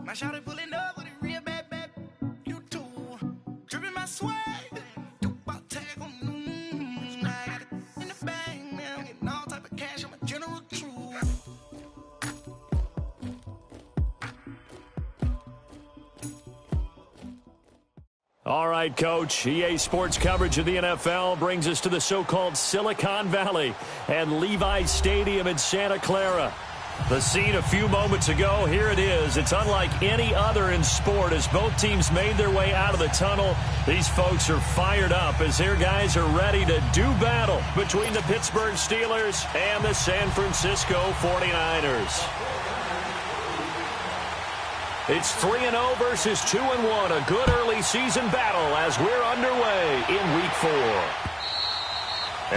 My shawty pulling up with a real bad. You too. Dripping my swag. You about tag on. I got it in the bag, man. Getting all type of cash. I'm a general true. All right, Coach. EA Sports coverage of the NFL brings us to the so-called Silicon Valley and Levi's Stadium in Santa Clara. The scene a few moments ago, here it is. It's unlike any other in sport as both teams made their way out of the tunnel. These folks are fired up as their guys are ready to do battle between the Pittsburgh Steelers and the San Francisco 49ers. It's 3-0 versus 2-1, a good early season battle as we're underway in Week 4.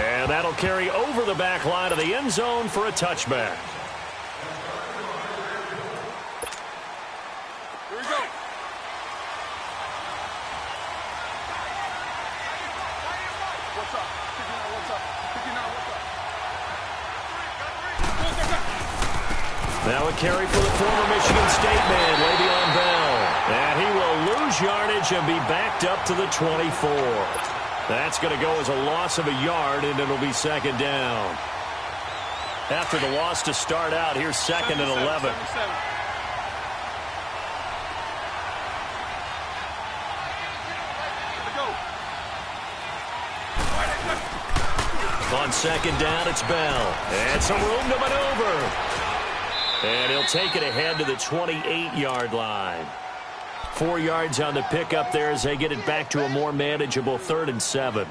And that'll carry over the back line of the end zone for a touchback. Here we go. What's up? 59, what's up? 59, what's up? Now a carry for the former Michigan State man, Le'Veon Bell. And he will lose yardage and be backed up to the 24. That's going to go as a loss of a yard, and it'll be second down. After the loss to start out, here's second and 11. On second down, it's Bell. And some room to maneuver. And he'll take it ahead to the 28-yard line. 4 yards on the pickup there as they get it back to a more manageable 3rd and 7.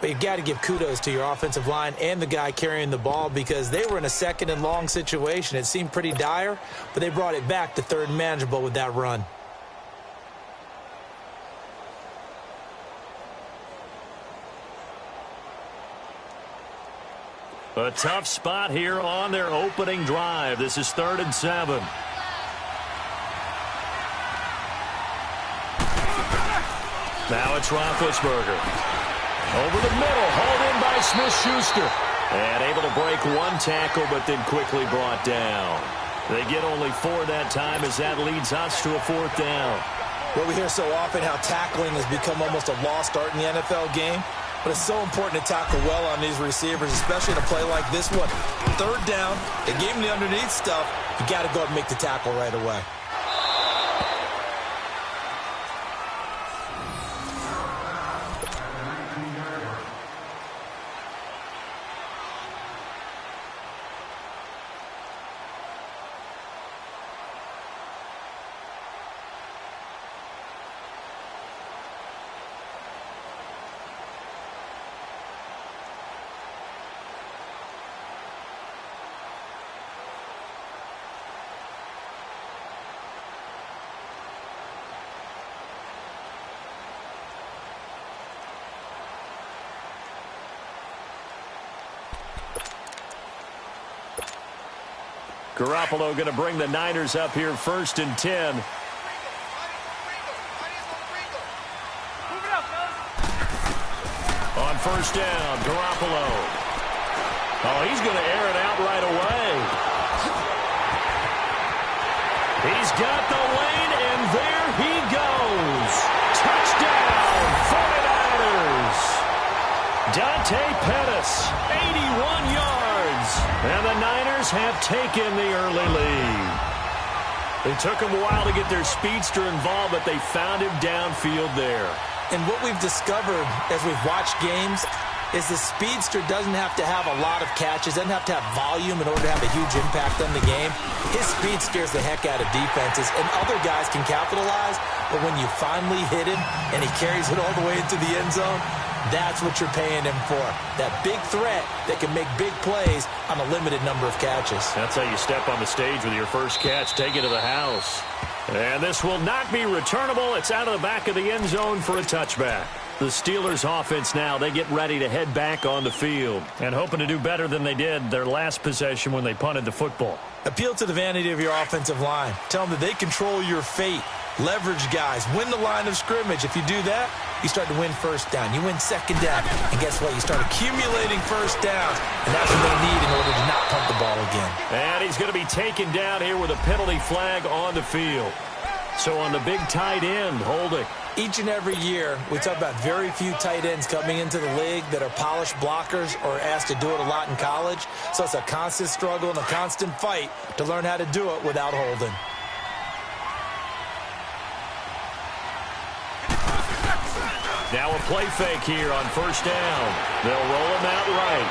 But you've got to give kudos to your offensive line and the guy carrying the ball because they were in a 2nd and long situation. It seemed pretty dire, but they brought it back to 3rd and manageable with that run. A tough spot here on their opening drive. This is 3rd and 7. Now it's Roethlisberger. Over the middle, hauled in by Smith-Schuster. And able to break one tackle, but then quickly brought down. They get only 4 that time as that leads us to a 4th down. Well, we hear so often how tackling has become almost a lost art in the NFL game. But it's so important to tackle well on these receivers, especially in a play like this one. 3rd down, they gave him the underneath stuff. You got to go and make the tackle right away. Garoppolo going to bring the Niners up here 1st and 10. On 1st down, Garoppolo. Oh, he's going to air it out right away. He's got the lane, and there he goes. Touchdown, 49ers. Dante Pettis, 81 yards. And the Niners have taken the early lead. It took them a while to get their speedster involved, but they found him downfield there. And what we've discovered as we've watched games is the speedster doesn't have to have a lot of catches, doesn't have to have volume in order to have a huge impact on the game. His speed scares the heck out of defenses, and other guys can capitalize, but when you finally hit him and he carries it all the way into the end zone, that's what you're paying him for. That big threat that can make big plays on a limited number of catches. That's how you step on the stage with your first catch. Take it to the house. And this will not be returnable. It's out of the back of the end zone for a touchback. The Steelers offense now, they get ready to head back on the field and hoping to do better than they did their last possession when they punted the football. Appeal to the vanity of your offensive line. Tell them that they control your fate. Leverage guys. Win the line of scrimmage. If you do that, you start to win first down. You win second down. And guess what? You start accumulating first downs. And that's what they need in order to not punt the ball again. And he's going to be taken down here with a penalty flag on the field. So on the big tight end, holding. Each and every year, we talk about very few tight ends coming into the league that are polished blockers or asked to do it a lot in college. So it's a constant struggle and a constant fight to learn how to do it without holding. Now a play fake here on first down. They'll roll him out right.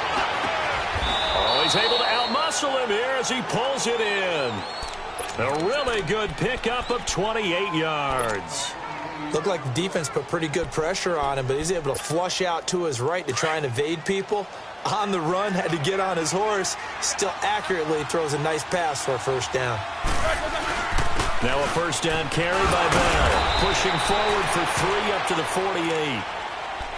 Oh, he's able to outmuscle him here as he pulls it in. A really good pickup of 28 yards. Looked like the defense put pretty good pressure on him, but he's able to flush out to his right to try and evade people. On the run, had to get on his horse. Still accurately throws a nice pass for a first down. Now a first down carry by Bell. Pushing forward for 3 up to the 48.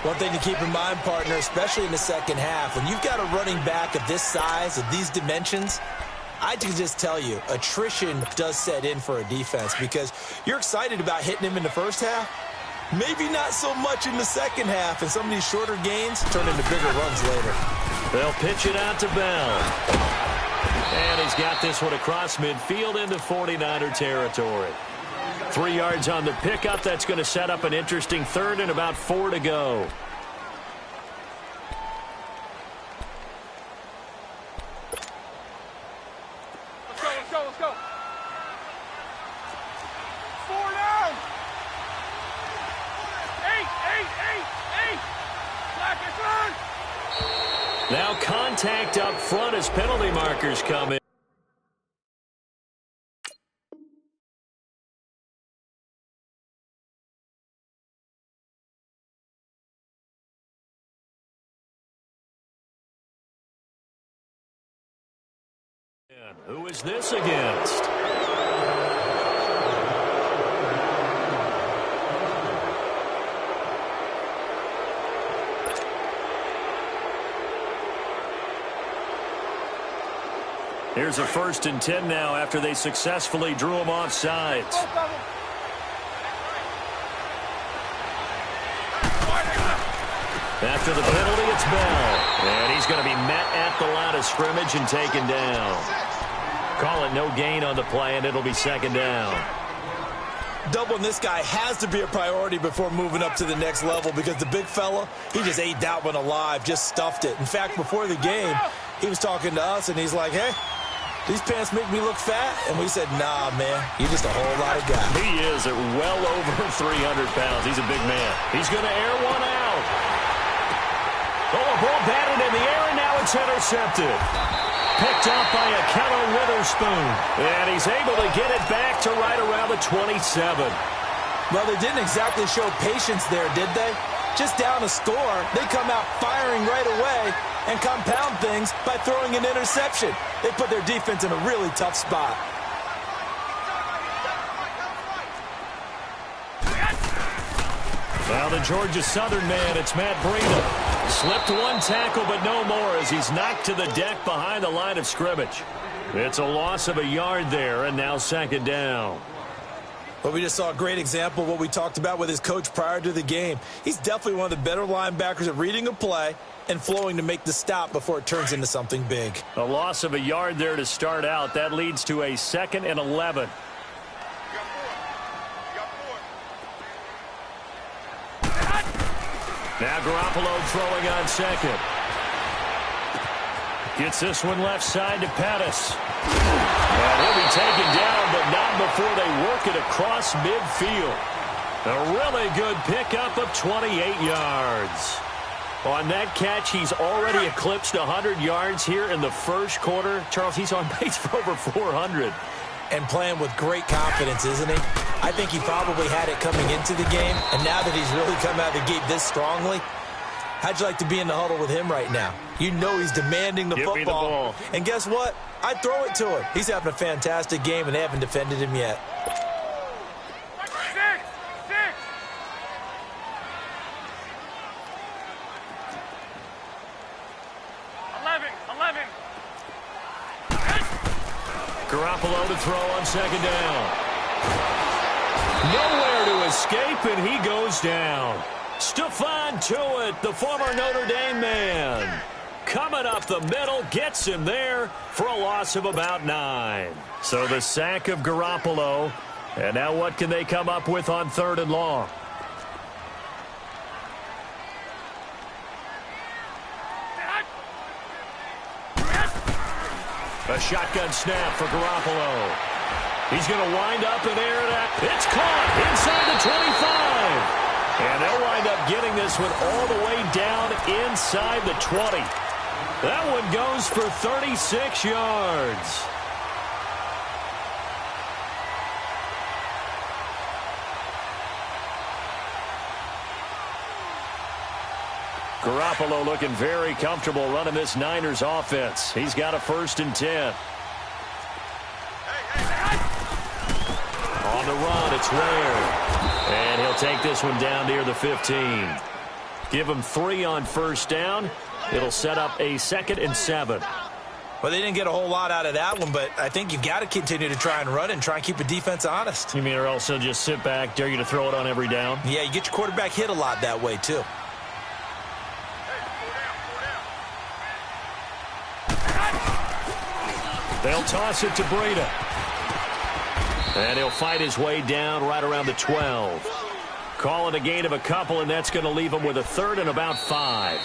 One thing to keep in mind, partner, especially in the second half, when you've got a running back of this size, of these dimensions, I can just tell you, attrition does set in for a defense because you're excited about hitting him in the first half. Maybe not so much in the second half, and some of these shorter gains turn into bigger runs later. They'll pitch it out to Bell. And he's got this one across midfield into 49er territory. 3 yards on the pickup. That's going to set up an interesting third and about 4 to go. Let's go. 4 down. 8. Black is on. Now contact up front as penalty markers come in. Who is this against? Here's a 1st and 10 now after they successfully drew him off sides. After the penalty, it's Bell. And he's going to be met at the line of scrimmage and taken down. Call it no gain on the play, and it'll be 2nd down. Doubling this guy has to be a priority before moving up to the next level because the big fella, he just ate that one alive, just stuffed it. In fact, before the game, he was talking to us, and he's like, hey, these pants make me look fat? And we said, nah, man, you're just a whole lot of guy. He is at well over 300 pounds. He's a big man. He's going to air one out. Oh, a ball batted in the air, and now it's intercepted. Picked up by a Keller Witherspoon. And he's able to get it back to right around the 27. Well, they didn't exactly show patience there, did they? Just down a score, they come out firing right away and compound things by throwing an interception. They put their defense in a really tough spot. Well, the Georgia Southern man, it's Matt Breida. Slipped one tackle, but no more as he's knocked to the deck behind the line of scrimmage. It's a loss of a yard there, and now 2nd down. But we just saw a great example of what we talked about with his coach prior to the game. He's definitely one of the better linebackers at reading a play and flowing to make the stop before it turns into something big. A loss of a yard there to start out. That leads to a 2nd and 11. Now Garoppolo throwing on 2nd. Gets this one left side to Pettis. And he'll be taken down, but not before they work it across midfield. A really good pickup of 28 yards. On that catch, he's already eclipsed 100 yards here in the first quarter. Charles, he's on pace for over 400. And playing with great confidence, isn't he? I think he probably had it coming into the game, and now that he's really come out of the gate this strongly, how'd you like to be in the huddle with him right now? You know he's demanding the football. Give me the ball. And guess what? I'd throw it to him. He's having a fantastic game, and they haven't defended him yet. 11. Garoppolo to throw on 2nd down. Nowhere to escape, and he goes down. Stephon Tuitt, the former Notre Dame man, coming up the middle, gets him there for a loss of about 9. So the sack of Garoppolo. And now what can they come up with on 3rd and long? A shotgun snap for Garoppolo. He's going to wind up and air it out. It's caught inside the 25. And they'll wind up getting this one all the way down inside the 20. That one goes for 36 yards. Garoppolo looking very comfortable running this Niners offense. He's got a 1st and 10. On the run, it's Ware. And he'll take this one down near the 15. Give him 3 on 1st down. It'll set up a 2nd and 7. Well, they didn't get a whole lot out of that one, but I think you've got to continue to try and run and try and keep the defense honest. You mean or else they'll just sit back, dare you to throw it on every down? Yeah, you get your quarterback hit a lot that way, too. They'll toss it to Breida. And he'll fight his way down right around the 12. Call it a gain of a couple, and that's going to leave him with a 3rd and about 5.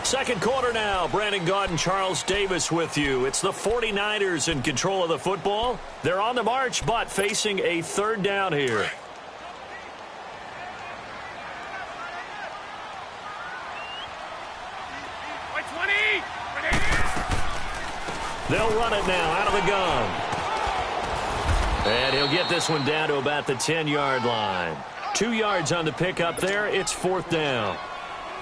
2nd quarter now. Brandon Gaudin and Charles Davis with you. It's the 49ers in control of the football. They're on the march, but facing a 3rd down here. They'll run it now out of the gun. And he'll get this one down to about the 10-yard line. 2 yards on the pickup there. It's 4th down.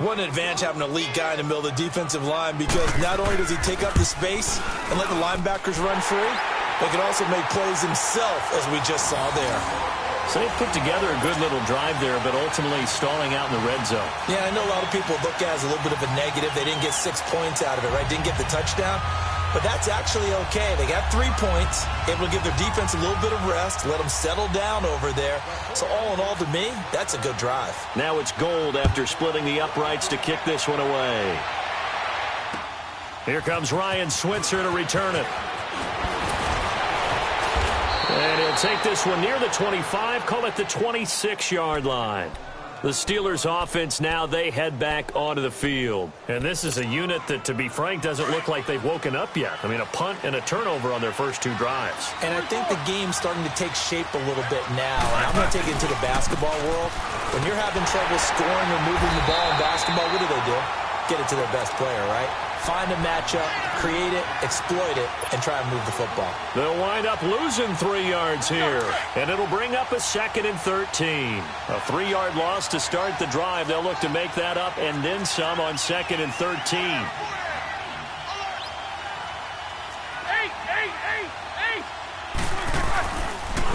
What an advantage having an elite guy in the middle of the defensive line, because not only does he take up the space and let the linebackers run free, but can also make plays himself, as we just saw there. So they put together a good little drive there, but ultimately stalling out in the red zone. Yeah, I know a lot of people look at it as a little bit of a negative. They didn't get 6 points out of it, right? Didn't get the touchdown. But that's actually okay. They got 3 points, able to give their defense a little bit of rest, let them settle down over there. So all in all, to me, that's a good drive. Now it's Gold after splitting the uprights to kick this one away. Here comes Ryan Switzer to return it. And he'll take this one near the 25, call it the 26-yard line. The Steelers offense now, they head back onto the field. And this is a unit that, to be frank, doesn't look like they've woken up yet. I mean, a punt and a turnover on their first 2 drives. And I think the game's starting to take shape a little bit now. And I'm going to take it into the basketball world. When you're having trouble scoring or moving the ball in basketball, what do? Get it to their best player, right? Find a matchup, create it, exploit it, and try and move the football. They'll wind up losing 3 yards here, and it'll bring up a 2nd and 13. A 3-yard loss to start the drive. They'll look to make that up and then some on 2nd and 13.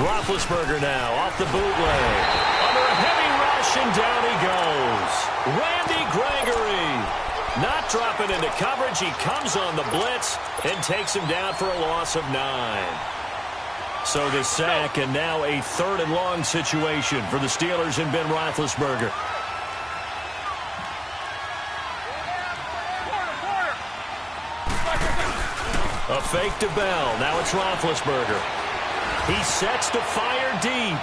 Roethlisberger now off the bootleg. Under a heavy rush, and down he goes. Randy Gregory not dropping into coverage. He comes on the blitz and takes him down for a loss of 9. So the sack, and now a 3rd and long situation for the Steelers and Ben Roethlisberger. A fake to Bell. Now it's Roethlisberger. He sets to fire deep.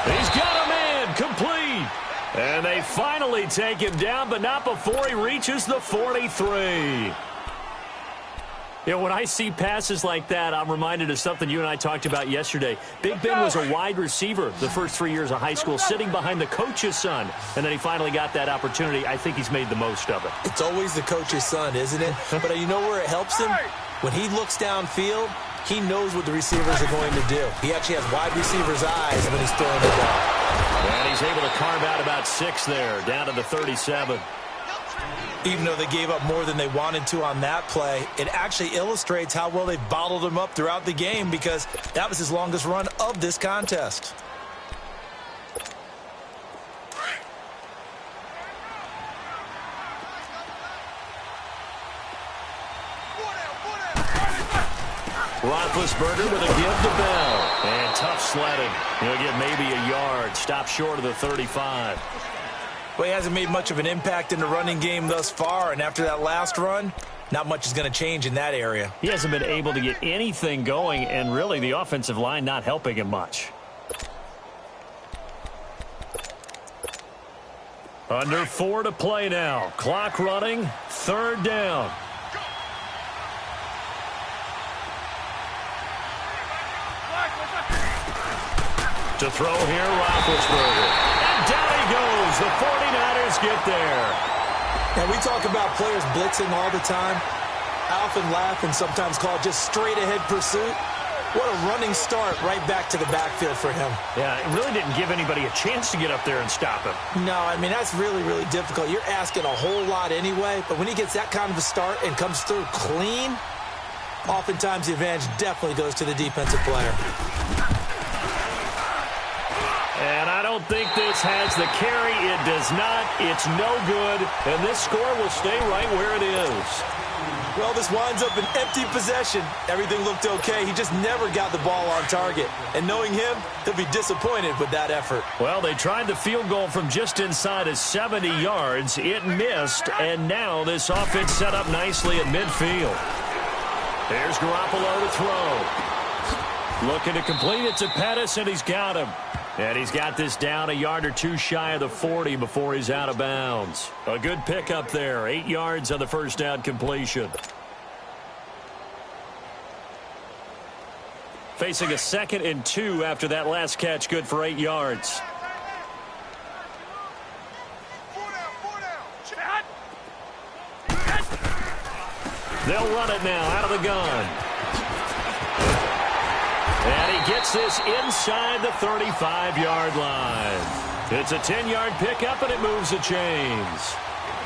He's got a man complete. And they finally take him down, but not before he reaches the 43. You know, when I see passes like that, I'm reminded of something you and I talked about yesterday. Big Ben was a wide receiver the first 3 years of high school, sitting behind the coach's son. And then he finally got that opportunity. I think he's made the most of it. It's always the coach's son, isn't it? But you know where it helps him? When he looks downfield, he knows what the receivers are going to do. He actually has wide receivers' eyes when he's throwing the ball. And he's able to carve out about 6 there, down to the 37. Even though they gave up more than they wanted to on that play, it actually illustrates how well they've bottled him up throughout the game, because that was his longest run of this contest. Roethlisberger with a give to Bell. And tough sledding. He'll get maybe a yard. Stop short of the 35. Well, he hasn't made much of an impact in the running game thus far, and after that last run, not much is going to change in that area. He hasn't been able to get anything going, and really the offensive line not helping him much. Under 4 to play now. Clock running. 3rd down. To throw here, Roethlisberger. And down he goes. The 49ers get there. And we talk about players blitzing all the time. I often laugh and sometimes call it just straight-ahead pursuit. What a running start right back to the backfield for him. Yeah, it really didn't give anybody a chance to get up there and stop him. No, I mean, that's really, really difficult. You're asking a whole lot anyway, but when he gets that kind of a start and comes through clean, oftentimes the advantage definitely goes to the defensive player. And I don't think this has the carry. It does not. It's no good. And this score will stay right where it is. Well, this winds up an empty possession. Everything looked okay. He just never got the ball on target. And knowing him, he'll be disappointed with that effort. Well, they tried the field goal from just inside of 70 yards. It missed, and now this offense set up nicely at midfield. There's Garoppolo to throw. Looking to complete it to Pettis, and he's got him. And he's got this down a yard or two shy of the 40 before he's out of bounds. A good pickup there. 8 yards on the first down completion. Facing a 2nd and 2 after that last catch. Good for 8 yards. They'll run it now out of the gun. And he gets this inside the 35-yard line. It's a 10-yard pickup, and it moves the chains.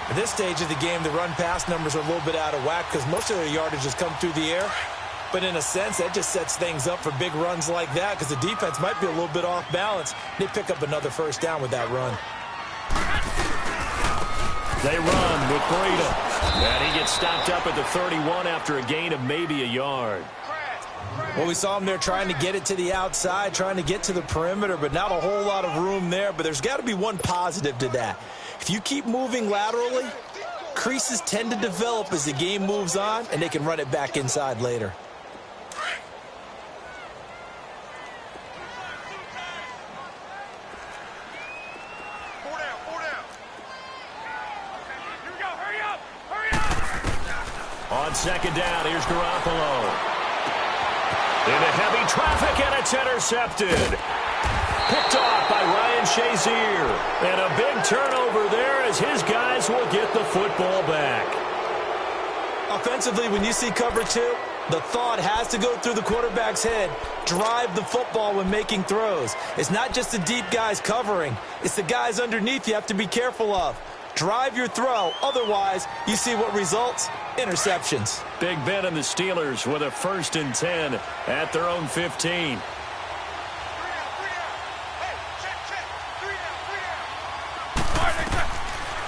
At this stage of the game, the run-pass numbers are a little bit out of whack because most of their yardage has come through the air. But in a sense, that just sets things up for big runs like that because the defense might be a little bit off balance. They pick up another first down with that run. They run with Breida. And he gets stopped up at the 31 after a gain of maybe a yard. Well, we saw him there trying to get it to the outside, trying to get to the perimeter, but not a whole lot of room there. But there's got to be one positive to that. If you keep moving laterally, creases tend to develop as the game moves on, and they can run it back inside later. On 2nd down, here's Garoppolo. Into heavy traffic, and it's intercepted. Picked off by Ryan Shazier. And a big turnover there as his guys will get the football back. Offensively, when you see cover 2, the thought has to go through the quarterback's head. Drive the football when making throws. It's not just the deep guys covering. It's the guys underneath you have to be careful of. Drive your throw. Otherwise, you see what results? Interceptions. Big Ben and the Steelers with a 1st and 10 at their own 15.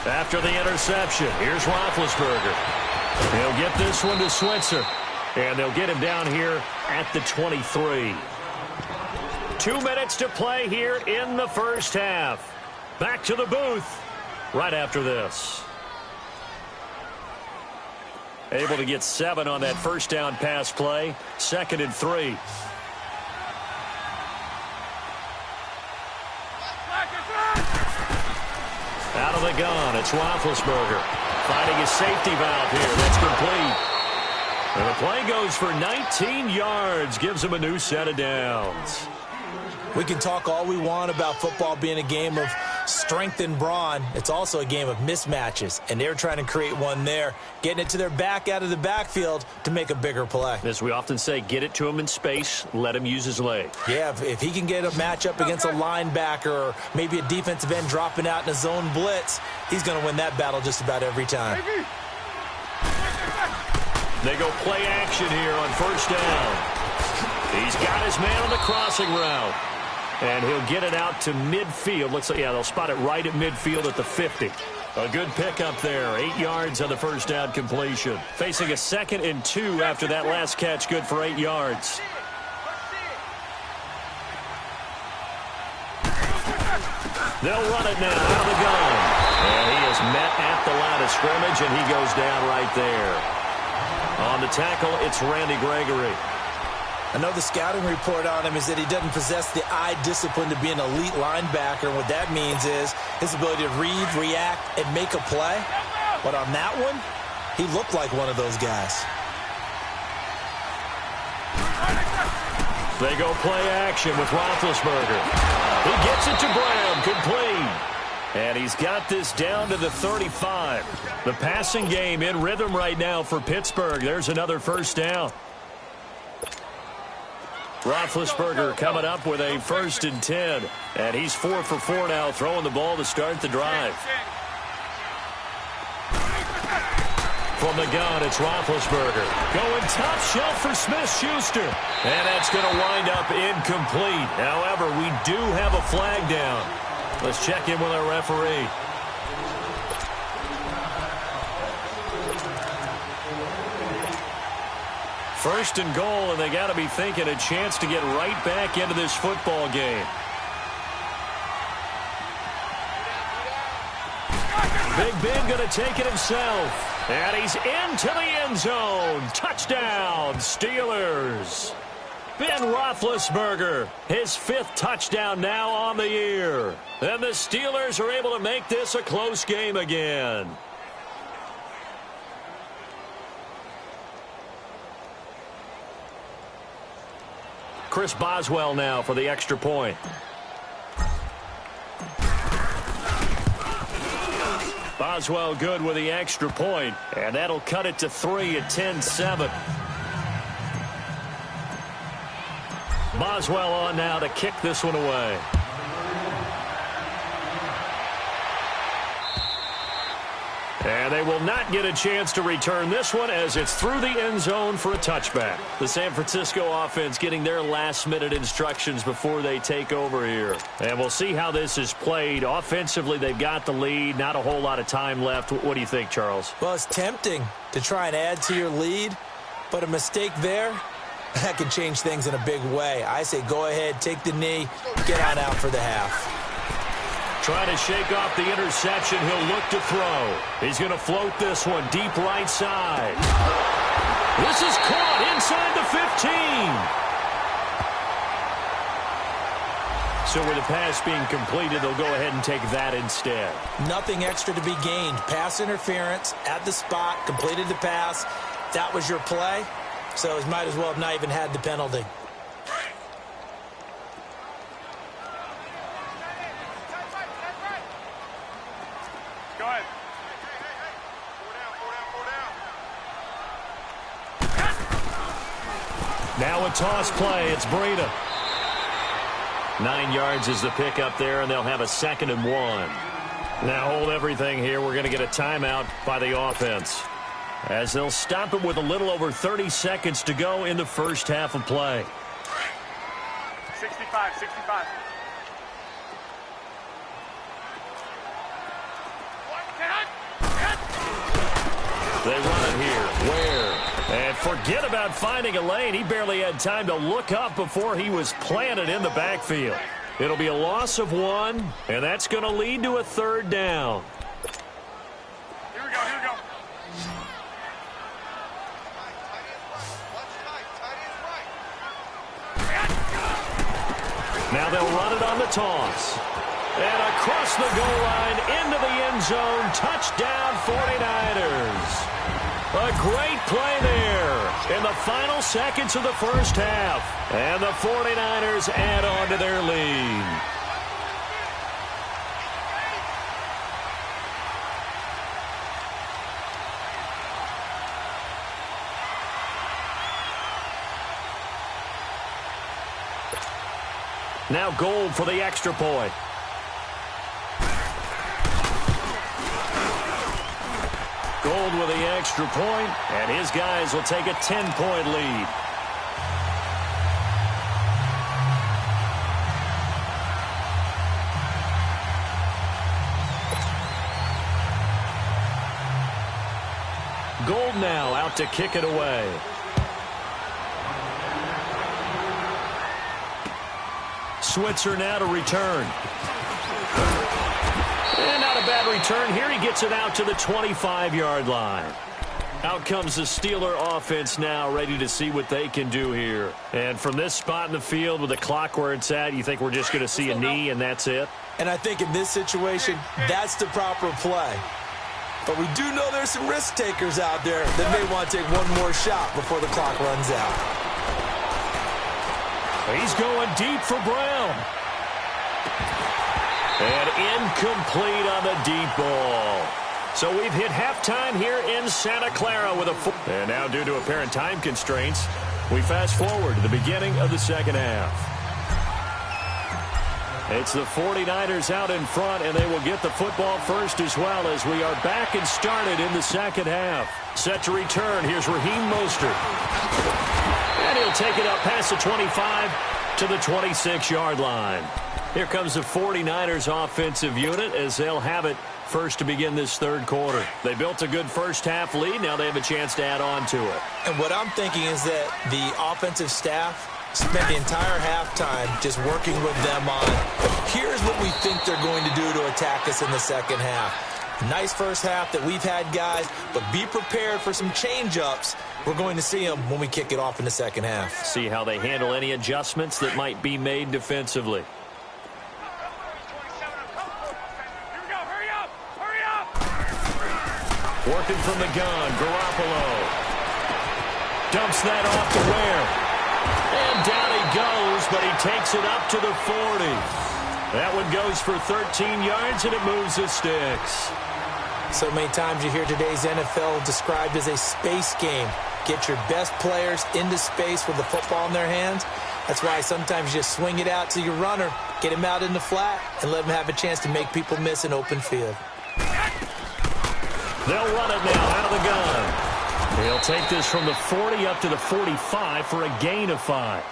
After the interception, here's Roethlisberger. He'll get this one to Switzer. And they'll get him down here at the 23. 2 minutes to play here in the first half. Back to the booth right after this. Able to get 7 on that first down pass play. 2nd and 3. Out of the gun, it's Roethlisberger. Finding his safety valve here. That's complete. And the play goes for 19 yards. Gives him a new set of downs. We can talk all we want about football being a game of strength and brawn. It's also a game of mismatches, and they're trying to create one there, getting it to their back out of the backfield to make a bigger play. As we often say, get it to him in space, let him use his leg. Yeah, if he can get a matchup against a linebacker or maybe a defensive end dropping out in a zone blitz, he's going to win that battle just about every time. They go play action here on first down. He's got his man on the crossing route. And he'll get it out to midfield. Looks like, yeah, they'll spot it right at midfield at the 50. A good pickup there. 8 yards on the first down completion. Facing a 2nd and 2 after that last catch, good for 8 yards. They'll run it now out of the gun. And he is met at the line of scrimmage, and he goes down right there. On the tackle, it's Randy Gregory. I know the scouting report on him is that he doesn't possess the eye discipline to be an elite linebacker. What that means is his ability to read, react, and make a play. But on that one, he looked like one of those guys. They go play action with Roethlisberger. He gets it to Brown, complete. And he's got this down to the 35. The passing game in rhythm right now for Pittsburgh. There's another first down. Roethlisberger coming up with a 1st and 10. And he's 4 for 4 now, throwing the ball to start the drive. From the gun, it's Roethlisberger. Going top shelf for Smith-Schuster. And that's going to wind up incomplete. However, we do have a flag down. Let's check in with our referee. First and goal, and they got to be thinking a chance to get right back into this football game. Big Ben going to take it himself. And he's into the end zone. Touchdown, Steelers. Ben Roethlisberger, his 5th touchdown now on the year. And the Steelers are able to make this a close game again. Chris Boswell now for the extra point. Boswell good with the extra point, and that'll cut it to 3 at 10-7. Boswell on now to kick this one away. And they will not get a chance to return this one as it's through the end zone for a touchback. The San Francisco offense getting their last-minute instructions before they take over here. And we'll see how this is played. Offensively, they've got the lead. Not a whole lot of time left. What do you think, Charles? Well, it's tempting to try and add to your lead, but a mistake there, that can change things in a big way. I say go ahead, take the knee, get on out for the half. Trying to shake off the interception. He'll look to throw. He's going to float this one deep right side. This is caught inside the 15. So with the pass being completed, they'll go ahead and take that instead. Nothing extra to be gained. Pass interference at the spot, completed the pass. That was your play. So he might as well have not even had the penalty. Now a toss play. It's Breida. 9 yards is the pickup there, and they'll have a 2nd and 1. Now hold everything here. We're going to get a timeout by the offense, as they'll stop it with a little over 30 seconds to go in the first half of play. 65. They run it here. Where? And forget about finding a lane. He barely had time to look up before he was planted in the backfield. It'll be a loss of 1, and that's going to lead to a 3rd down. Here we go. Now they'll run it on the toss. And across the goal line into the end zone. Touchdown 49ers. A great play there in the final seconds of the first half. And the 49ers add on to their lead. Now Gold for the extra point. Gold with the extra point, and his guys will take a 10-point lead. Gold now out to kick it away. Switzer now to return. And not a bad return here. He gets it out to the 25-yard line. Out comes the Steeler offense now, ready to see what they can do here. And from this spot in the field with the clock where it's at, you think we're just going to see a knee and that's it? And I think in this situation, that's the proper play. But we do know there's some risk takers out there that may want to take one more shot before the clock runs out. He's going deep for Brown. And incomplete on the deep ball. So we've hit halftime here in Santa Clara with a... And now due to apparent time constraints, we fast forward to the beginning of the second half. It's the 49ers out in front, and they will get the football first as well as we are back and started in the second half. Set to return. Here's Raheem Mostert. And he'll take it up past the 25 to the 26-yard line. Here comes the 49ers offensive unit as they'll have it first to begin this third quarter. They built a good first-half lead. Now they have a chance to add on to it. And what I'm thinking is that the offensive staff spent the entire halftime just working with them on, here's what we think they're going to do to attack us in the second half. Nice first half that we've had, guys, but be prepared for some change-ups. We're going to see them when we kick it off in the second half. See how they handle any adjustments that might be made defensively. Working from the gun, Garoppolo. Dumps that off to Ware. And down he goes, but he takes it up to the 40. That one goes for 13 yards, and it moves the sticks. So many times you hear today's NFL described as a space game. Get your best players into space with the football in their hands. That's why sometimes you just swing it out to your runner, get him out in the flat, and let him have a chance to make people miss an open field. They'll run it now out of the gun. He'll take this from the 40 up to the 45 for a gain of 5.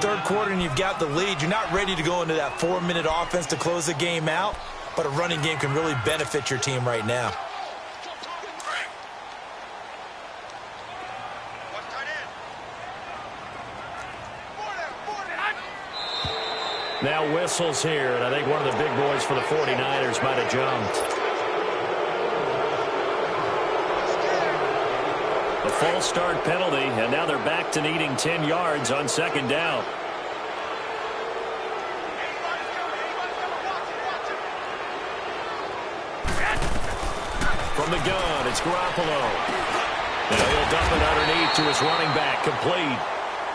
Third quarter and you've got the lead. You're not ready to go into that 4-minute offense to close the game out, but a running game can really benefit your team right now. Now whistles here, and I think one of the big boys for the 49ers might have jumped. A false start penalty, and now they're back to needing 10 yards on second down. From the gun, it's Garoppolo. Now he'll dump it underneath to his running back, complete.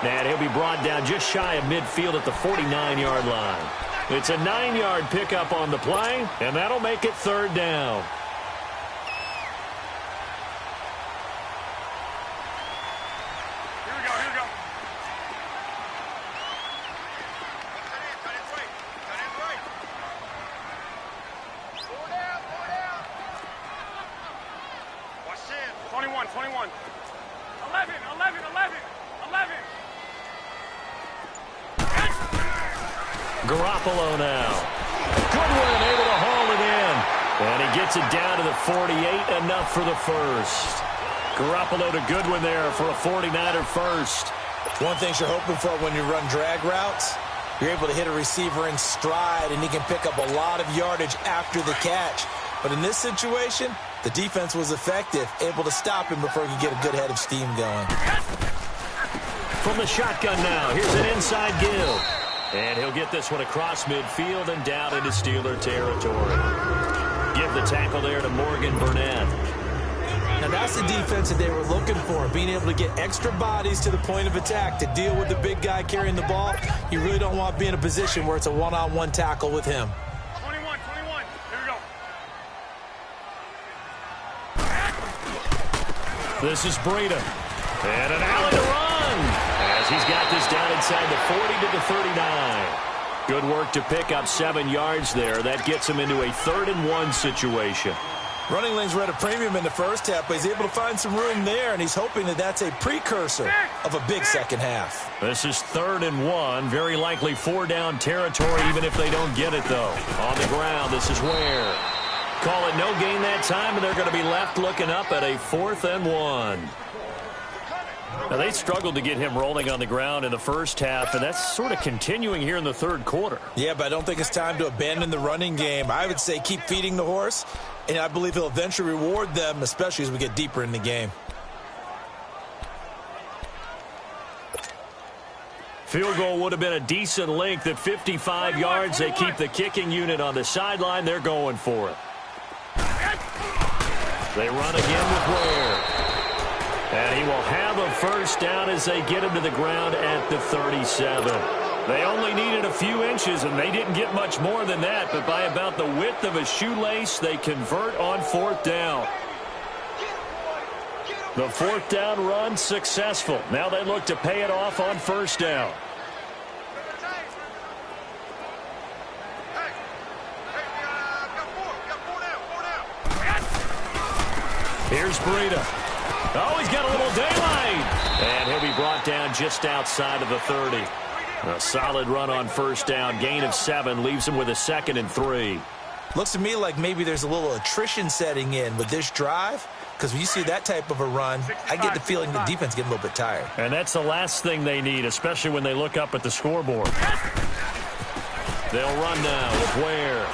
And he'll be brought down just shy of midfield at the 49-yard line. It's a 9-yard pickup on the play, and that'll make it third down. Garoppolo now. Goodwin able to haul it in. And he gets it down to the 48, enough for the first. Garoppolo to Goodwin there for a 49er first. One thing you're hoping for when you run drag routes, you're able to hit a receiver in stride, and he can pick up a lot of yardage after the catch. But in this situation, the defense was effective, able to stop him before he could get a good head of steam going. From the shotgun now, here's an inside give. And he'll get this one across midfield and down into Steeler territory. Give the tackle there to Morgan Burnett. Now that's the defense that they were looking for, being able to get extra bodies to the point of attack to deal with the big guy carrying the ball. You really don't want to be in a position where it's a one-on-one tackle with him. 21, here we go. This is Breida. And an alley to run. As he's got this down inside the 40 to the 39. Good work to pick up 7 yards there. That gets him into a 3rd and 1 situation. Running lanes were at a premium in the first half, but he's able to find some room there, and he's hoping that that's a precursor of a big second half. This is 3rd and 1. Very likely 4-down territory, even if they don't get it, though. On the ground, this is Ware. Call it no gain that time, and they're going to be left looking up at a 4th and 1. Now, they struggled to get him rolling on the ground in the first half, and that's sort of continuing here in the third quarter. Yeah, but I don't think it's time to abandon the running game. I would say keep feeding the horse, and I believe he'll eventually reward them, especially as we get deeper in the game. Field goal would have been a decent length at 55 yards. They keep the kicking unit on the sideline. They're going for it. They run again with Ware. And he will have a first down as they get him to the ground at the 37. They only needed a few inches, and they didn't get much more than that. But by about the width of a shoelace, they convert on 4th down. The 4th down run successful. Now they look to pay it off on 1st down. Here's Breida. Oh, he's got a little daylight. And he'll be brought down just outside of the 30. A solid run on 1st down. Gain of 7 leaves him with a 2nd and 3. Looks to me like maybe there's a little attrition setting in with this drive. Because when you see that type of a run, I get the feeling the defense getting a little bit tired. And that's the last thing they need, especially when they look up at the scoreboard. They'll run now with Ware.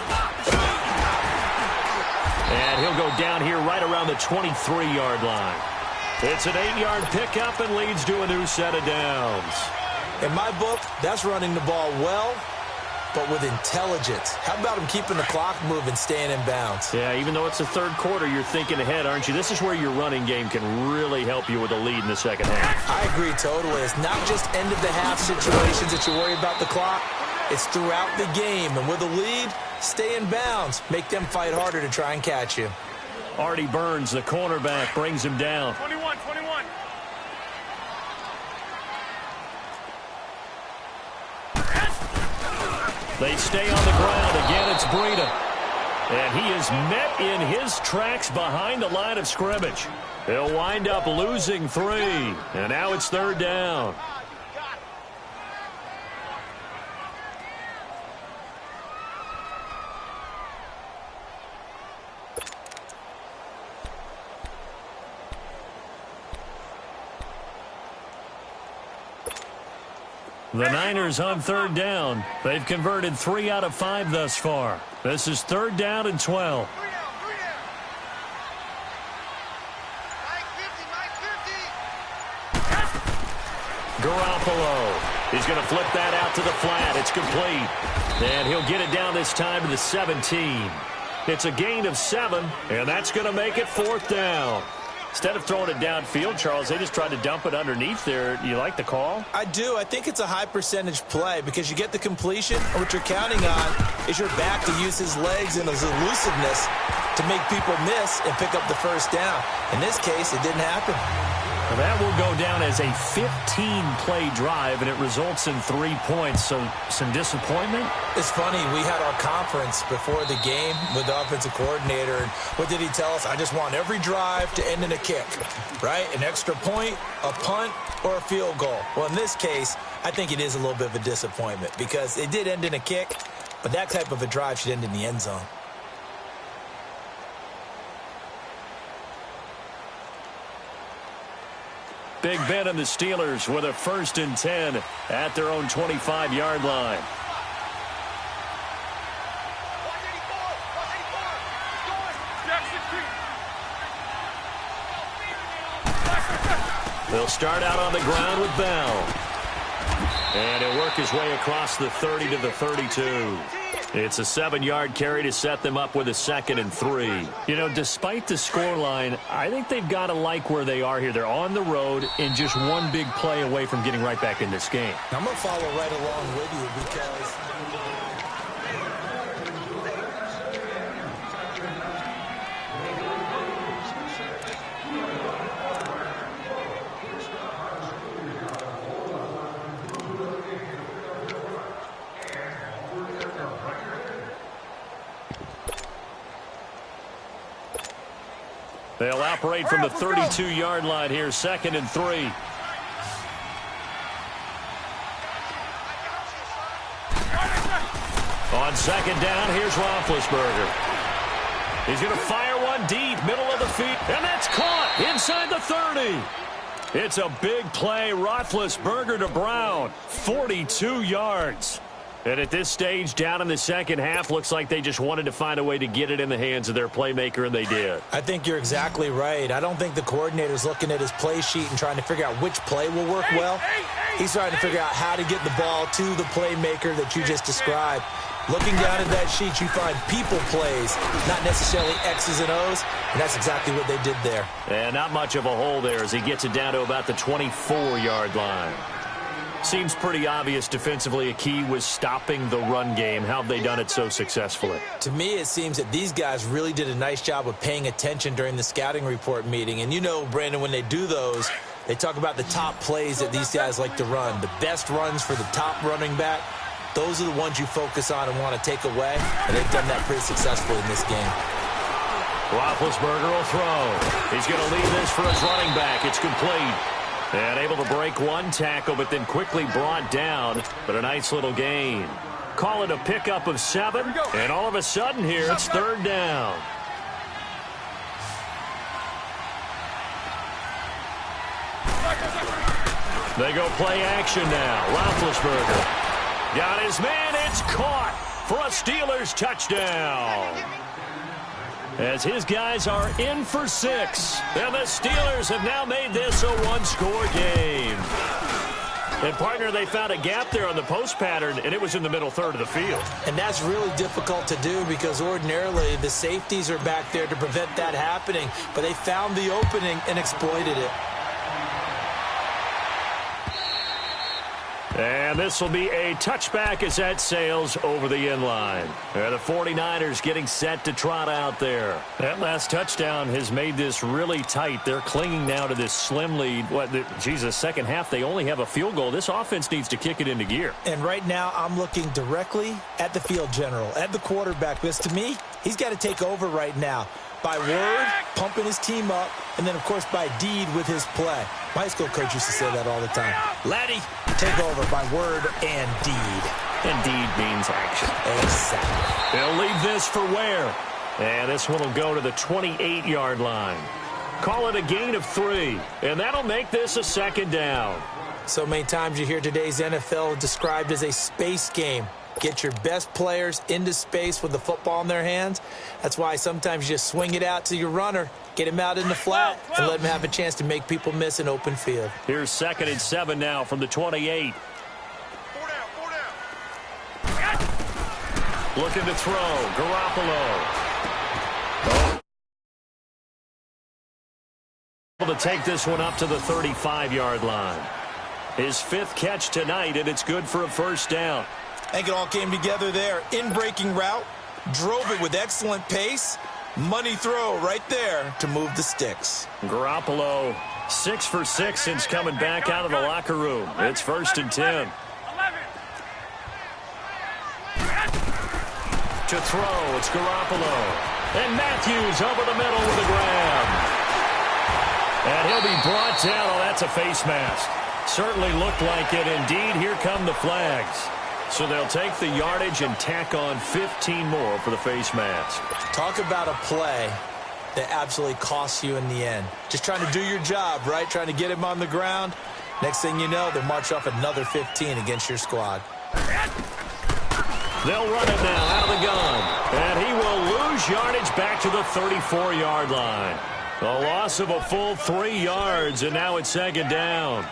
And he'll go down here right around the 23-yard line. It's an 8-yard pickup and leads to a new set of downs. In my book, that's running the ball well, but with intelligence. How about him keeping the clock moving, staying in bounds? Yeah, even though it's the third quarter, you're thinking ahead, aren't you? This is where your running game can really help you with a lead in the second half. I agree totally. It's not just end-of-the-half situations that you worry about the clock. It's throughout the game. And with a lead, stay in bounds. Make them fight harder to try and catch you. Artie Burns, the cornerback, brings him down. 21. They stay on the ground. Again, it's Breida. And he is met in his tracks behind the line of scrimmage. He'll wind up losing 3. And now it's 3rd down. The Niners on 3rd down. They've converted 3 out of 5 thus far. This is 3rd down and 12. Garoppolo. He's going to flip that out to the flat. It's complete. And he'll get it down this time to the 17. It's a gain of 7, and that's going to make it 4th down. Instead of throwing it downfield, Charles, they just tried to dump it underneath there. You like the call? I do. I think it's a high percentage play because you get the completion, and what you're counting on is your back to use his legs and his elusiveness to make people miss and pick up the first down. In this case, it didn't happen. Well, that will go down as a 15-play drive, and it results in 3 points. So some disappointment? It's funny. We had our conference before the game with the offensive coordinator, and what did he tell us? I just want every drive to end in a kick, right? An extra point, a punt, or a field goal. Well, in this case, I think it is a little bit of a disappointment because it did end in a kick, but that type of a drive should end in the end zone. Big Ben and the Steelers with a 1st and 10 at their own 25-yard line. They'll start out on the ground with Bell. And he'll work his way across the 30 to the 32. It's a 7-yard carry to set them up with a 2nd and 3. You know, despite the scoreline, I think they've got to like where they are here. They're on the road and just one big play away from getting right back in this game. I'm going to follow right along with you because they'll operate from the 32-yard line here, 2nd and 3. On 2nd down, here's Roethlisberger. He's going to fire one deep, middle of the field, and that's caught inside the 30. It's a big play. Roethlisberger to Brown, 42 yards. And at this stage, down in the second half, looks like they just wanted to find a way to get it in the hands of their playmaker, and they did. I think you're exactly right. I don't think the coordinator's looking at his play sheet and trying to figure out which play will work well. He's trying to figure out how to get the ball to the playmaker that you just described. Looking down at that sheet, you find people plays, not necessarily X's and O's, and that's exactly what they did there. And not much of a hole there as he gets it down to about the 24-yard line. Seems pretty obvious defensively a key was stopping the run game. How have they done it so successfully? To me, it seems that these guys really did a nice job of paying attention during the scouting report meeting. And you know, Brandon, when they do those, they talk about the top plays that these guys like to run. The best runs for the top running back, those are the ones you focus on and want to take away. And they've done that pretty successfully in this game. Roethlisberger will throw. He's going to leave this for his running back. It's complete. And able to break one tackle, but then quickly brought down. But a nice little gain. Call it a pickup of 7. And all of a sudden here, it's third down. They go play action now. Roethlisberger got his man. It's caught for a Steelers touchdown. As his guys are in for 6. And the Steelers have now made this a one-score game. And, partner, they found a gap there on the post pattern, and it was in the middle third of the field. And that's really difficult to do because ordinarily the safeties are back there to prevent that happening. But they found the opening and exploited it. And this will be a touchback as that sails over the end line. The 49ers getting set to trot out there. That last touchdown has made this really tight. They're clinging now to this slim lead. Second half, they only have a field goal. This offense needs to kick it into gear. And right now, I'm looking directly at the field general, at the quarterback. Because to me, he's got to take over right now. By word, pumping his team up, and then, of course, by deed with his play. My high school coach used to say that all the time. Laddie, take over by word and deed. And deed means action. Exactly. They'll leave this for Ware. And this one will go to the 28-yard line. Call it a gain of 3. And that'll make this a second down. So many times you hear today's NFL described as a space game. Get your best players into space with the football in their hands. That's why sometimes you just swing it out to your runner, get him out in the flat, and let him have a chance to make people miss an open field. Here's 2nd and 7 now from the 28. Looking to throw. Garoppolo. Able to take this one up to the 35-yard line. His 5th catch tonight, and it's good for a first down. I think it all came together there. In-breaking route, drove it with excellent pace. Money throw right there to move the sticks. Garoppolo, 6 for 6 since coming back out of the locker room. It's 1st and 10. To throw, it's Garoppolo. And Matthews over the middle with a grab. And he'll be brought down. Oh, that's a face mask. Certainly looked like it. Indeed, here come the flags. So they'll take the yardage and tack on 15 more for the face mask. Talk about a play that absolutely costs you in the end. Just trying to do your job, right? Trying to get him on the ground. Next thing you know, they'll march off another 15 against your squad. They'll run it now out of the gun. And he will lose yardage back to the 34-yard line. A loss of a full 3 yards, and now it's 2nd down.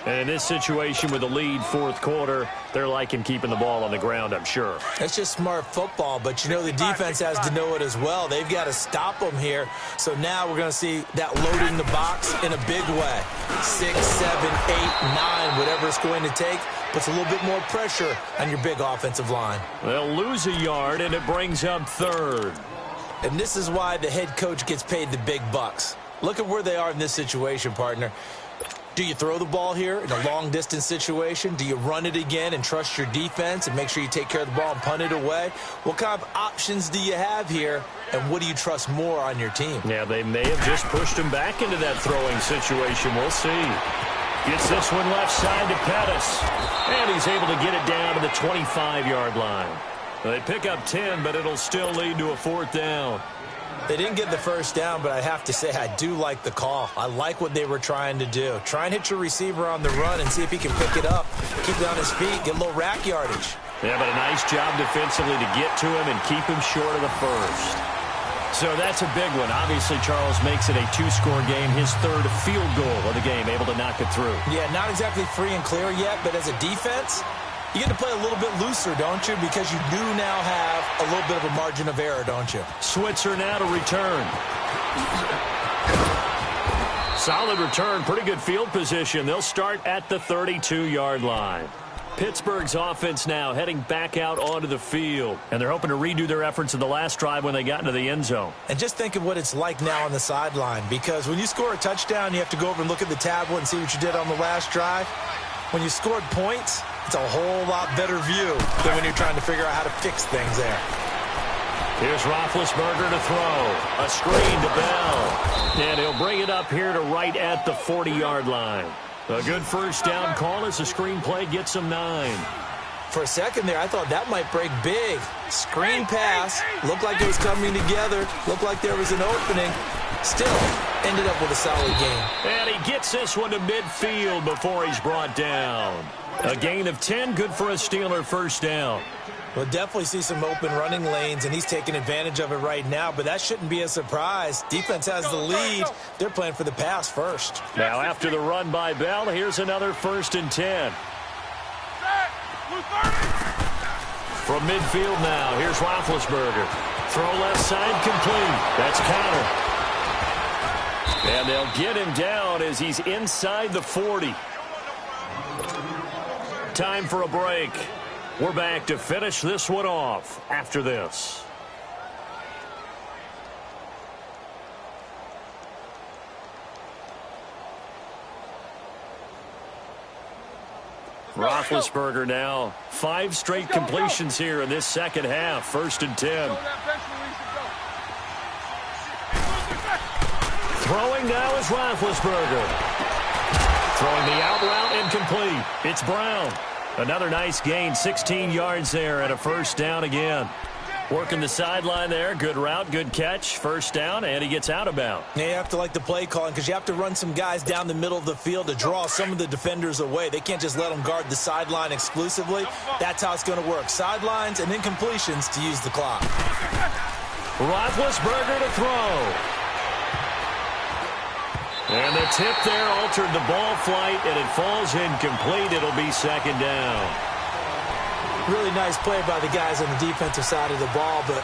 And in this situation with the lead 4th quarter, they're liking keeping the ball on the ground, I'm sure. That's just smart football, but you know the defense has to know it as well. They've got to stop them here. So now we're going to see that loading the box in a big way. 6, 7, 8, 9, whatever it's going to take, puts a little bit more pressure on your big offensive line. They'll lose a yard, and it brings up 3rd. And this is why the head coach gets paid the big bucks. Look at where they are in this situation, partner. Do you throw the ball here in a long-distance situation? Do you run it again and trust your defense and make sure you take care of the ball and punt it away? What kind of options do you have here, and what do you trust more on your team? Yeah, they may have just pushed him back into that throwing situation. We'll see. Gets this one left side to Pettis. And he's able to get it down to the 25-yard line. They pick up 10, but it'll still lead to a 4th down. They didn't get the first down, but I have to say I do like the call. I like what they were trying to do. Try and hit your receiver on the run and see if he can pick it up. Keep it on his feet, get a little rack yardage. Yeah, but a nice job defensively to get to him and keep him short of the first. So that's a big one. Obviously, Charles makes it a two-score game. His third field goal of the game, able to knock it through. Yeah, not exactly free and clear yet, but as a defense, you get to play a little bit looser, don't you? Because you do now have a little bit of a margin of error, don't you? Switzer now to return. Solid return, pretty good field position. They'll start at the 32-yard line. Pittsburgh's offense now heading back out onto the field. And they're hoping to redo their efforts in the last drive when they got into the end zone. And just think of what it's like now on the sideline. Because when you score a touchdown, you have to go over and look at the tablet and see what you did on the last drive. When you scored points, it's a whole lot better view than when you're trying to figure out how to fix things there. Here's Roethlisberger to throw. A screen to Bell. And he'll bring it up here to right at the 40-yard line. A good first down call as the screen play gets him 9. For a second there, I thought that might break big. Screen pass. Looked like it was coming together. Looked like there was an opening. Still ended up with a solid game. And he gets this one to midfield before he's brought down. A gain of 10, good for a Steeler first down. We'll definitely see some open running lanes, and he's taking advantage of it right now, but that shouldn't be a surprise. Defense has the lead. They're playing for the pass first. Now after the run by Bell, here's another 1st and 10. From midfield now, here's Roethlisberger. Throw left side complete. That's counter. And they'll get him down as he's inside the 40. Time for a break. We're back to finish this one off after this. Roethlisberger now 5 straight completions here in this second half. 1st and 10. Throwing now is Roethlisberger. Throwing the out route incomplete. It's Brown. Another nice gain, 16 yards there and a first down again. Working the sideline there. Good route, good catch. First down, and he gets out of bounds. Yeah, you have to like the play calling because you have to run some guys down the middle of the field to draw some of the defenders away. They can't just let them guard the sideline exclusively. That's how it's going to work. Sidelines and incompletions to use the clock. Roethlisberger to throw. And the tip there altered the ball flight, and it falls incomplete. It'll be 2nd down. Really nice play by the guys on the defensive side of the ball, but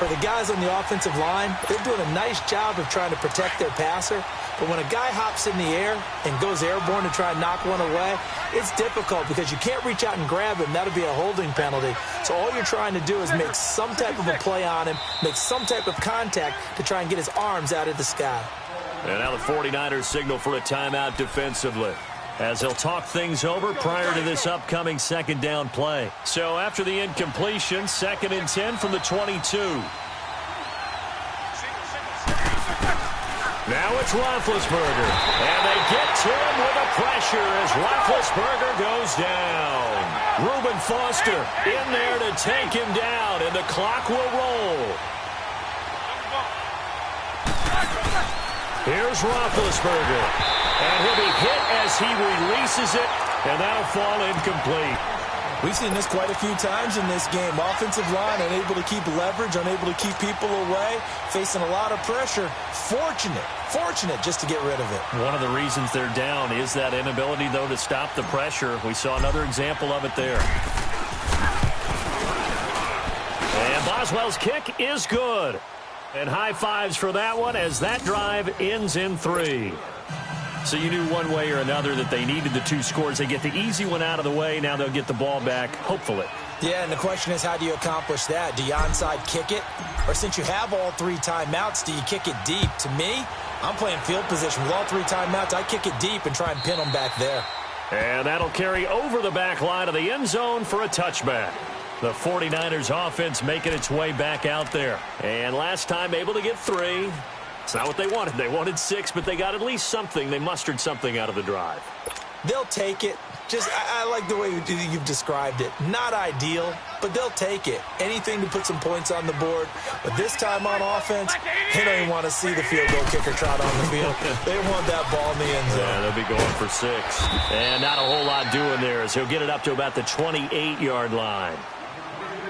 for the guys on the offensive line, they're doing a nice job of trying to protect their passer. But when a guy hops in the air and goes airborne to try and knock one away, it's difficult because you can't reach out and grab him. That'll be a holding penalty. So all you're trying to do is make some type of a play on him, make some type of contact to try and get his arms out of the sky. And now the 49ers signal for a timeout defensively as they'll talk things over prior to this upcoming 2nd down play. So after the incompletion, 2nd and 10 from the 22. Now it's Roethlisberger. And they get to him with a pressure as Roethlisberger goes down. Reuben Foster in there to take him down, and the clock will roll. Here's Roethlisberger, and he'll be hit as he releases it, and that'll fall incomplete. We've seen this quite a few times in this game. Offensive line unable to keep leverage, unable to keep people away, facing a lot of pressure. Fortunate just to get rid of it. One of the reasons they're down is that inability, though, to stop the pressure. We saw another example of it there. And Boswell's kick is good. And high fives for that one as that drive ends in 3. So you knew one way or another that they needed the 2 scores. They get the easy one out of the way. Now they'll get the ball back, hopefully. Yeah, and the question is, how do you accomplish that? Do you onside kick it? Or since you have all 3 timeouts, do you kick it deep? To me, I'm playing field position. With all 3 timeouts, I kick it deep and try and pin them back there. And that'll carry over the back line of the end zone for a touchback. The 49ers offense making its way back out there. And last time able to get 3. It's not what they wanted. They wanted 6, but they got at least something. They mustered something out of the drive. They'll take it. I like the way you've described it. Not ideal, but they'll take it. Anything to put some points on the board. But this time on offense, they don't even want to see the field goal kicker trot on the field. They want that ball in the end zone. Yeah, they'll be going for 6. And not a whole lot doing there as he'll get it up to about the 28-yard line.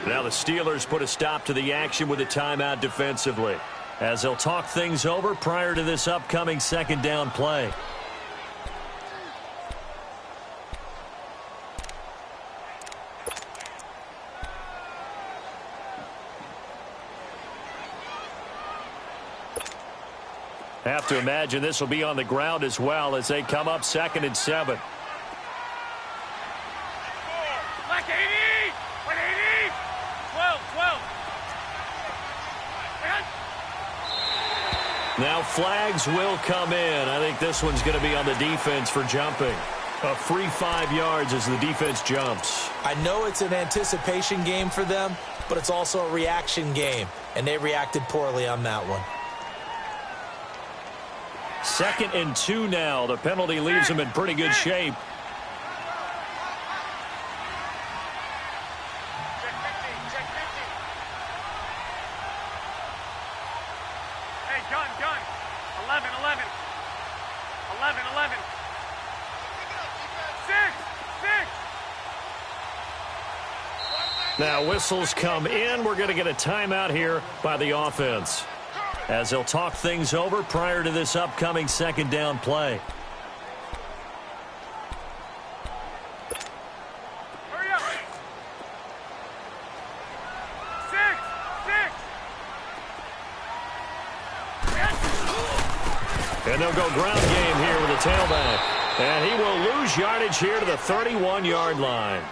Now the Steelers put a stop to the action with a timeout defensively, as they'll talk things over prior to this upcoming second down play. Have to imagine this will be on the ground as well as they come up 2nd and 7. Like 80! 180! 12, 12. Now flags will come in. I think this one's going to be on the defense for jumping. A free 5 yards as the defense jumps. I know it's an anticipation game for them, but it's also a reaction game, and they reacted poorly on that one. 2nd and 2 now. The penalty leaves them in pretty good shape. Check 50, check 50. Hey, gun. 11, 11. 11, 11. 6. Now whistles come in. We're going to get a timeout here by the offense, as they'll talk things over prior to this upcoming second down play. Hurry up. 6. And they'll go ground game here with a tailback. And he will lose yardage here to the 31-yard line.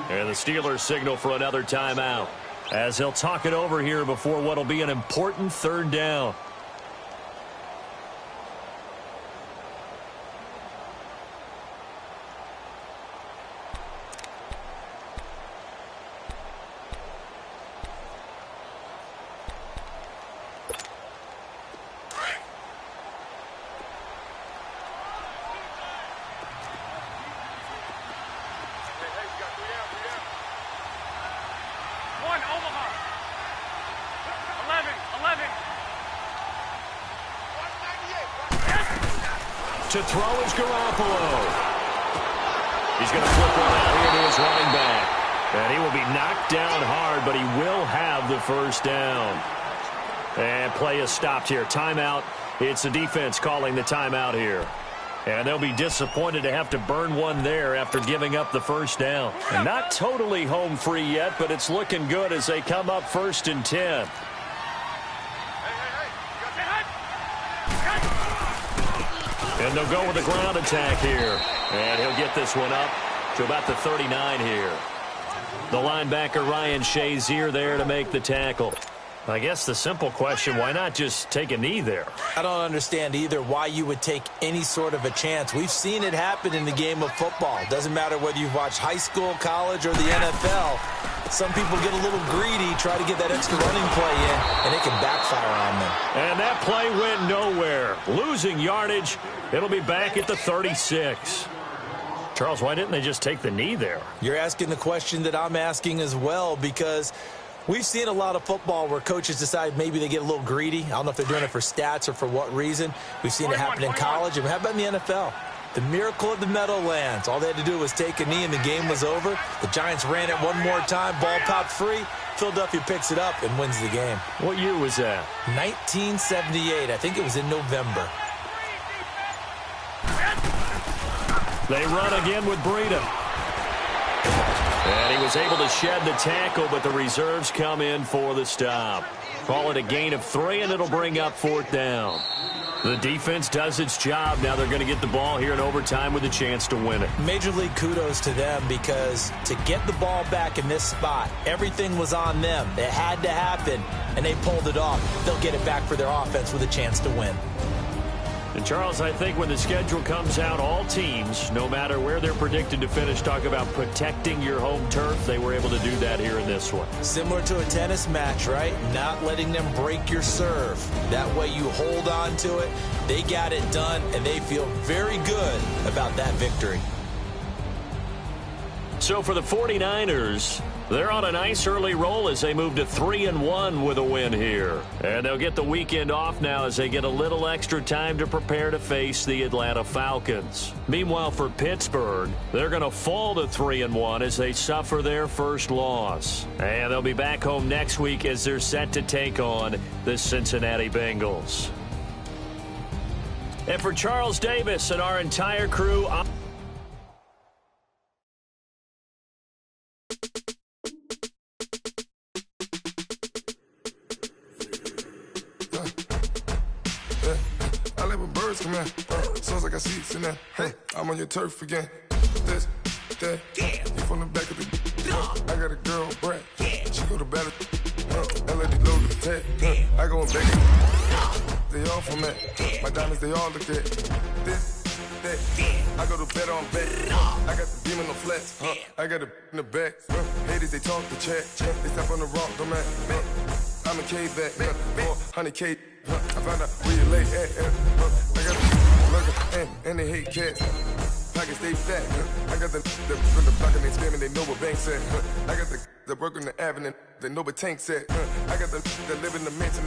And the Steelers signal for another timeout, as they'll talk it over here before what will be an important third down. To throw is Garoppolo. He's going to flip one out here to his running back. And he will be knocked down hard, but he will have the first down. And play is stopped here. Timeout. It's the defense calling the timeout here. And they'll be disappointed to have to burn one there after giving up the first down. And not totally home free yet, but it's looking good as they come up 1st and 10. And they'll go with a ground attack here. And he'll get this one up to about the 39 here. The linebacker Ryan Shazier there to make the tackle. I guess the simple question, why not just take a knee there? I don't understand either why you would take any sort of a chance. We've seen it happen in the game of football. It doesn't matter whether you've watched high school, college, or the NFL. Some people get a little greedy, try to get that extra running play in, and it can backfire on them. And that play went nowhere. Losing yardage. It'll be back at the 36. Charles, why didn't they just take the knee there? You're asking the question that I'm asking as well, because we've seen a lot of football where coaches decide maybe they get a little greedy. I don't know if they're doing it for stats or for what reason. We've seen it happen in college, and how about in the NFL? The miracle of the Meadowlands. All they had to do was take a knee, and the game was over. The Giants ran it one more time. Ball popped free. Philadelphia picks it up and wins the game. What year was that? 1978. I think it was in November. They run again with Breida. And he was able to shed the tackle, but the reserves come in for the stop. Call it a gain of 3, and it'll bring up 4th down. The defense does its job. Now they're going to get the ball here in overtime with a chance to win it. Major league kudos to them, because to get the ball back in this spot, everything was on them. It had to happen, and they pulled it off. They'll get it back for their offense with a chance to win. And, Charles, I think when the schedule comes out, all teams, no matter where they're predicted to finish, talk about protecting your home turf. They were able to do that here in this one. Similar to a tennis match, right? Not letting them break your serve. That way you hold on to it. They got it done, and they feel very good about that victory. So for the 49ers, they're on a nice early roll as they move to 3-1 with a win here. And they'll get the weekend off now as they get a little extra time to prepare to face the Atlanta Falcons. Meanwhile, for Pittsburgh, they're going to fall to 3-1 as they suffer their first loss. And they'll be back home next week as they're set to take on the Cincinnati Bengals. And for Charles Davis and our entire crew, I like when birds come in. Sounds like I seats in there. Hey, I'm on your turf again. This, that, you from the back of the. I got a girl, Brad. She go to battle. I let it load the tag. I go and back. They all from that. My diamonds, they all look at. This, that. I go to bed on bed. I got the beam in the flats. I got it in the back. Haters, they talk the chat. They step on the rock, don't man. I'm a K-back. 400K. I found out where you lay at. I got the looking and they hate cats. Pockets stay fat. I got the from the block and they spamming, they know what banks at. I got the work on the avenue, they know what tanks at. I got the live in the mansion.